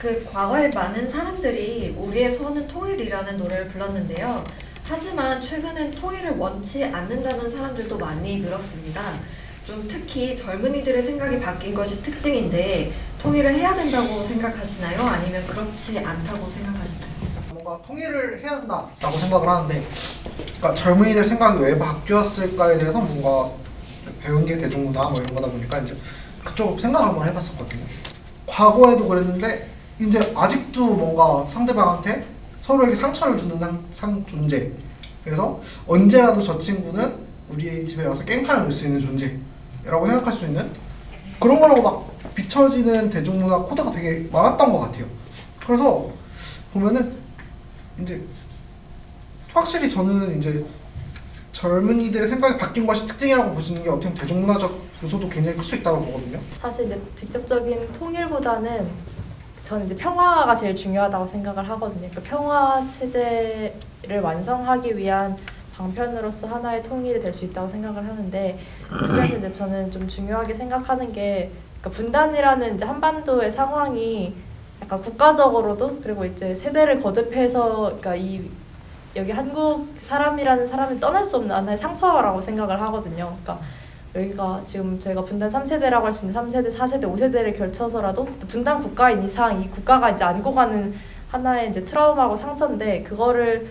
그 과거에 많은 사람들이 우리의 소원은 통일이라는 노래를 불렀는데요. 하지만 최근엔 통일을 원치 않는다는 사람들도 많이 늘었습니다. 좀 특히 젊은이들의 생각이 바뀐 것이 특징인데 통일을 해야 된다고 생각하시나요? 아니면 그렇지 않다고 생각하시나요? 뭔가 통일을 해야 한다라고 생각을 하는데, 그러니까 젊은이들 생각이 왜 바뀌었을까에 대해서 뭔가 배운 게 대중문화 뭐 이런 거다 보니까 이제 그쪽 생각을 한번 해봤었거든요. 과거에도 그랬는데 이제 아직도 뭔가 상대방한테 서로에게 상처를 주는 존재. 그래서 언제라도 저 친구는 우리 집에 와서 게임판을 놓을 수 있는 존재라고 생각할 수 있는 그런 거라고 막 비춰지는 대중문화 코드가 되게 많았던 것 같아요. 그래서 보면은 이제 확실히 저는 이제 젊은이들의 생각이 바뀐 것이 특징이라고 보시는 게 어떻게 보면 대중문화적 요소도 굉장히 클 수 있다고 보거든요. 사실 이제 직접적인 통일보다는 저는 이제 평화가 제일 중요하다고 생각을 하거든요. 그러니까 평화 체제를 완성하기 위한 방편으로서 하나의 통일이 될 수 있다고 생각을 하는데, 그래서 이제 저는 좀 중요하게 생각하는 게, 그러니까 분단이라는 이제 한반도의 상황이 약간 국가적으로도 그리고 이제 세대를 거듭해서, 그러니까 여기 한국 사람이라는 사람이 떠날 수 없는 하나의 상처라고 생각을 하거든요. 그러니까 여기가 지금 저희가 분단 3세대라고 할 수 있는 3세대, 4세대, 5세대를 걸쳐서라도 분단 국가인 이상 이 국가가 이제 안고 가는 하나의 이제 트라우마고 상처인데, 그거를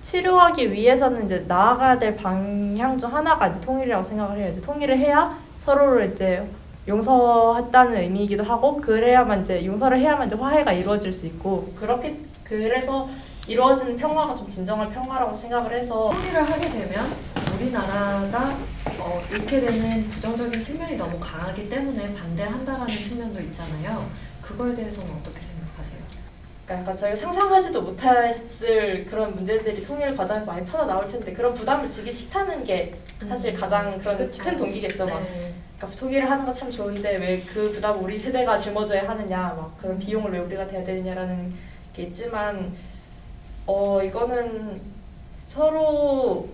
치료하기 위해서는 이제 나아가야 될 방향 중 하나가 이제 통일이라고 생각을 해요. 이제 통일을 해야 서로를 이제 용서했다는 의미이기도 하고, 그래야만 이제 용서를 해야만 이제 화해가 이루어질 수 있고, 그래서 이루어지는 평화가 좀 진정한 평화라고 생각을 해서 통일을 하게 되면 우리나라가 잃게 되는 부정적인 측면이 너무 강하기 때문에 반대한다라는 측면도 있잖아요. 그거에 대해서는 어떻게 생각하세요? 그러니까 약간 저희가 상상하지도 못했을 그런 문제들이 통일 과정에서 많이 터져 나올 텐데, 그런 부담을 지기 싫다는 게 사실 가장 그런 그쵸. 큰 동기겠죠. 막. 네. 그러니까 통일을 하는 건 참 좋은데 왜 그 부담을 우리 세대가 짊어져야 하느냐, 막 그런 비용을 왜 우리가 대야 되느냐라는 게 있지만, 이거는 서로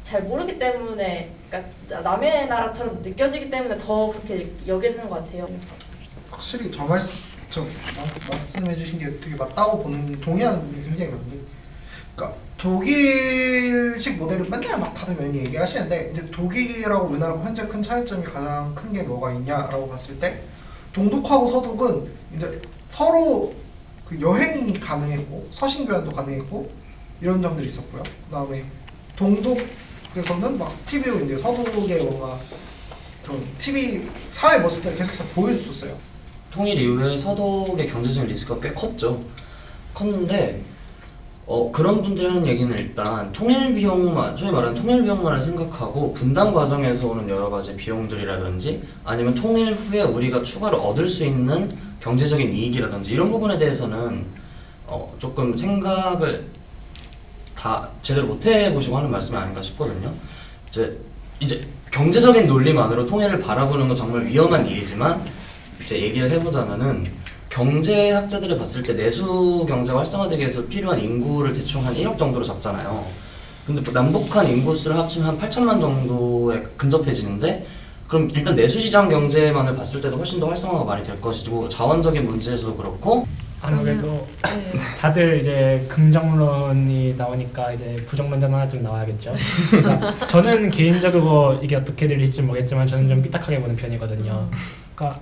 잘 모르기 때문에, 그러니까 남의 나라처럼 느껴지기 때문에 더 그렇게 여겨지는 것 같아요. 확실히 말씀해 주신 게 되게 맞다고 동의하는 부분이 굉장히 많은데, 그러니까 독일식 모델은 맨날 막 다들 많이 얘기하시는데, 이제 독일하고 우리나라하고 현재 큰 차이점이 가장 큰 게 뭐가 있냐라고 봤을 때, 동독하고 서독은 이제 서로 그 여행이 가능했고 서신 교환도 가능했고 이런 점들이 있었고요. 그다음에 동독에서는 막 TV로 이제 서독의 뭔가 그런 TV 사회 모습들을 계속해서 보여줬었어요. 통일 이후에 서독의 경제적인 리스크가 꽤 컸는데 그런 분들이 하는 얘기는 일단 통일 비용만, 소위 말하는 통일 비용만을 생각하고 분단 과정에서 오는 여러 가지 비용들이라든지 아니면 통일 후에 우리가 추가로 얻을 수 있는 경제적인 이익이라든지 이런 부분에 대해서는 조금 생각을 다 제대로 못 해보시고 하는 말씀이 아닌가 싶거든요. 이제 경제적인 논리만으로 통일을 바라보는 건 정말 위험한 일이지만, 이제 얘기를 해보자면은 경제학자들이 봤을 때 내수 경제가 활성화되기 위해서 필요한 인구를 대충 한 1억 정도로 잡잖아요. 근데 남북한 인구수를 합치면 한 8천만 정도에 근접해지는데, 그럼 일단 내수시장 경제만을 봤을 때도 훨씬 더 활성화가 많이 될 것이고, 자원적인 문제에서도 그렇고. 아무래도 다들 이제 긍정론이 나오니까 이제 부정론자는 하나 좀 나와야겠죠. 그러니까 저는 개인적으로 이게 어떻게 들릴지 모르겠지만 저는 좀 삐딱하게 보는 편이거든요. 그러니까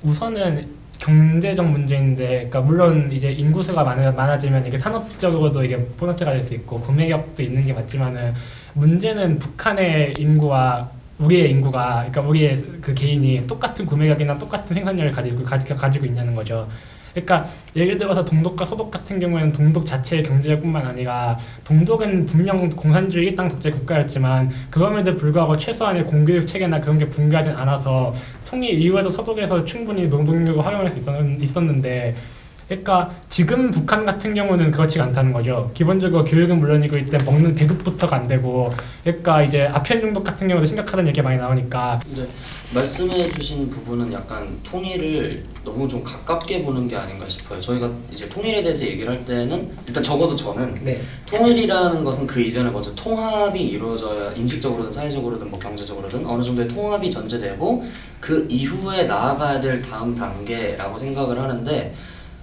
우선은 경제적 문제인데, 그러니까 물론 이제 인구수가 많아지면 이게 산업적으로도 이게 보너스가 될 수 있고 구매력도 있는 게 맞지만은, 문제는 북한의 인구와 우리의 인구가, 그러니까 우리의 그 개인이 똑같은 구매력이나 똑같은 생산력을 가지고 있냐는 거죠. 그러니까 예를 들어서 동독과 서독 같은 경우에는 동독 자체의 경제력뿐만 아니라, 동독은 분명 공산주의 일당 독재 국가였지만 그럼에도 불구하고 최소한의 공교육 체계나 그런 게 붕괴하진 않아서 통일 이후에도 서독에서 충분히 노동력을 활용할 수 있었는데, 그러니까 지금 북한 같은 경우는 그렇지가 않다는 거죠. 기본적으로 교육은 물론이고 일단 먹는 배급부터가 안 되고, 그러니까 이제 아편 중독 같은 경우도 심각하다는 얘기가 많이 나오니까. 근데 말씀해 주신 부분은 약간 통일을 너무 좀 가깝게 보는 게 아닌가 싶어요. 저희가 이제 통일에 대해서 얘기를 할 때는 일단 적어도 저는 통일이라는 것은 그 이전에 먼저 통합이 이루어져야, 인식적으로든 사회적으로든 뭐 경제적으로든 어느 정도의 통합이 전제되고 그 이후에 나아가야 될 다음 단계라고 생각을 하는데,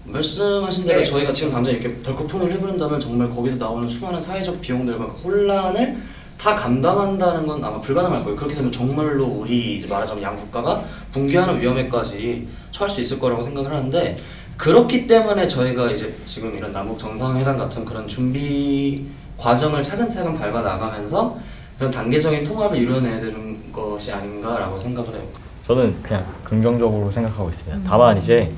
말씀하신 대로 네. 저희가 지금 당장 이렇게 덜컥 통일을 해버린다면 정말 거기서 나오는 수많은 사회적 비용들과 혼란을 다 감당한다는 건 아마 불가능할 거예요. 그렇게 되면 정말로 우리 이제 말하자면 양 국가가 붕괴하는 위험에까지 처할 수 있을 거라고 생각을 하는데, 그렇기 때문에 저희가 이제 지금 이런 남북 정상회담 같은 그런 준비 과정을 차근차근 밟아 나가면서 그런 단계적인 통합을 이뤄내야 되는 것이 아닌가라고 생각을 해요. 저는 그냥 긍정적으로 생각하고 있습니다. 다만 이제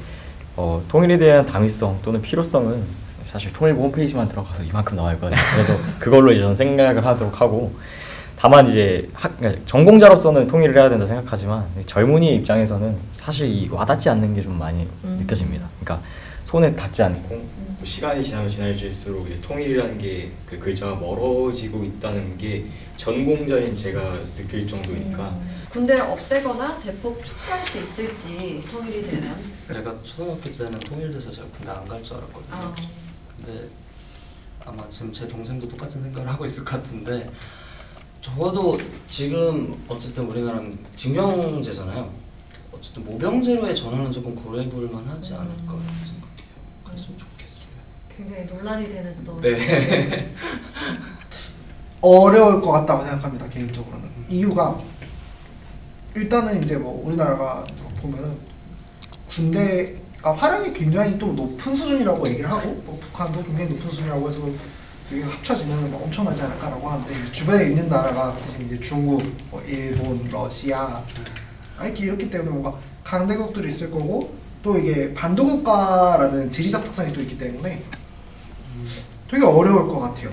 통일에 대한 당위성 또는 필요성은 사실 통일부 홈페이지만 들어가서 이만큼 나와 있거든요. 그래서 그걸로 이제 저는 생각을 하도록 하고, 다만 이제 그러니까 전공자로서는 통일을 해야 된다 생각하지만 젊은이의 입장에서는 사실 이 와닿지 않는 게 좀 많이 느껴집니다. 그러니까 손에 닿지 않고 시간이 지나면 지날수록 이제 통일이라는 게 그 글자가 멀어지고 있다는 게 전공자인 제가 느낄 정도니까 군대를 없애거나 대폭 축소할 수 있을지 통일이 되면. 제가 초등학교 때는 통일돼서 제가 군대 안 갈 줄 알았거든요. 아. 근데 아마 지금 제 동생도 똑같은 생각을 하고 있을 것 같은데, 적어도 지금 어쨌든 우리나라는 징병제잖아요. 어쨌든 모병제로의 전환은 조금 고려해볼 만하지 않을까 생각해요. 그랬으면 좋겠어요. 굉장히 논란이 되는 또. 네. 어려울 것 같다고 생각합니다, 개인적으로는. 이유가 일단은 이제 뭐 우리나라가 보면은 군대가 활약이 굉장히 또 높은 수준이라고 얘기를 하고, 뭐 북한도 굉장히 높은 수준이라고 해서 이게 합쳐지면 뭐 엄청나지 않을까라고 하는데, 주변에 있는 나라가 이제 중국, 뭐 일본, 러시아 이렇기 때문에 뭔가 강대국들이 있을 거고, 또 이게 반도국가라는 지리적 특성이 또 있기 때문에 되게 어려울 것 같아요.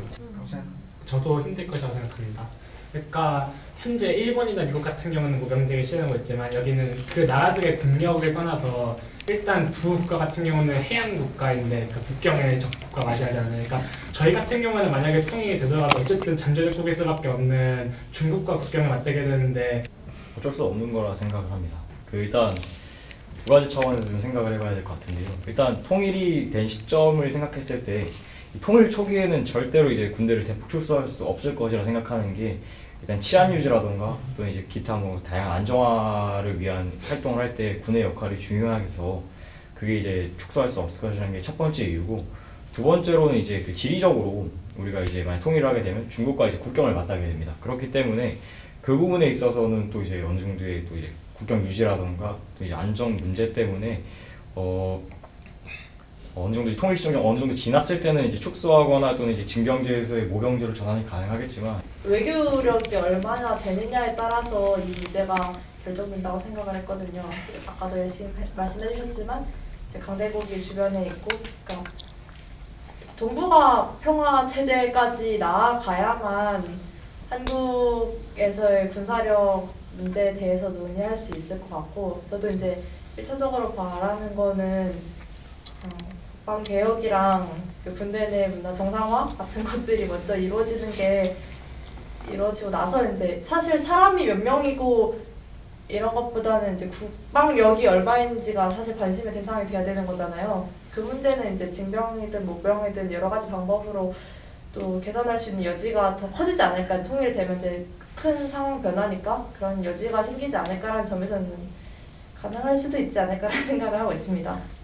저도 힘들 것이라고 생각합니다. 그러니까 현재 일본이나 미국 같은 경우는 모병제를 시행하고 있지만, 여기는 그 나라들의 국력을 떠나서 일단 두 국가 같은 경우는 해양 국가인데, 그러니까 국경에 적국가 맞이하잖아요. 그러니까 저희 같은 경우는 만약에 통일이 되더라도 어쨌든 잠재적 국일 수밖에 없는 중국과 국경을 맞대게 되는데 어쩔 수 없는 거라 생각을 합니다. 일단 두 가지 차원에서 좀 생각을 해봐야 될 것 같은데요. 일단 통일이 된 시점을 생각했을 때 이 통일 초기에는 절대로 이제 군대를 대폭 축소할 수 없을 것이라 생각하는 게, 일단 치안 유지라던가 또 이제 기타 뭐 다양한 안정화를 위한 활동을 할 때 군의 역할이 중요해서 그게 이제 축소할 수 없을 것이라는 게 첫 번째 이유고, 두 번째로는 이제 그 지리적으로 우리가 이제 만약 통일을 하게 되면 중국과 이제 국경을 맞닿게 됩니다. 그렇기 때문에 그 부분에 있어서는 또 이제 어느 정도의 또 이제 국경 유지라던가 또 이제 안정 문제 때문에 어느 정도 통일 시점이 어느 정도 지났을 때는 이제 축소하거나 또는 이제 징병제에서의 모병제로 전환이 가능하겠지만, 외교력이 얼마나 되느냐에 따라서 이 문제가 결정된다고 생각을 했거든요. 아까도 열심히 말씀해 주셨지만 이제 강대국이 주변에 있고, 그러니까 동북아 평화 체제까지 나아가야만 한국에서의 군사력 문제에 대해서 논의할 수 있을 것 같고, 저도 이제 1차적으로 바라는 거는 국방 개혁이랑 그 군대 내 문화 정상화 같은 것들이 먼저 이루어지고 나서 이제 사실 사람이 몇 명이고 이런 것보다는 이제 국방력이 얼마인지가 사실 관심의 대상이 돼야 되는 거잖아요. 그 문제는 이제 징병이든 모병이든 여러 가지 방법으로 또 개선할 수 있는 여지가 더 커지지 않을까. 통일이 되면 이제 큰 상황 변화니까 그런 여지가 생기지 않을까라는 점에서는 가능할 수도 있지 않을까라는 생각을 하고 있습니다.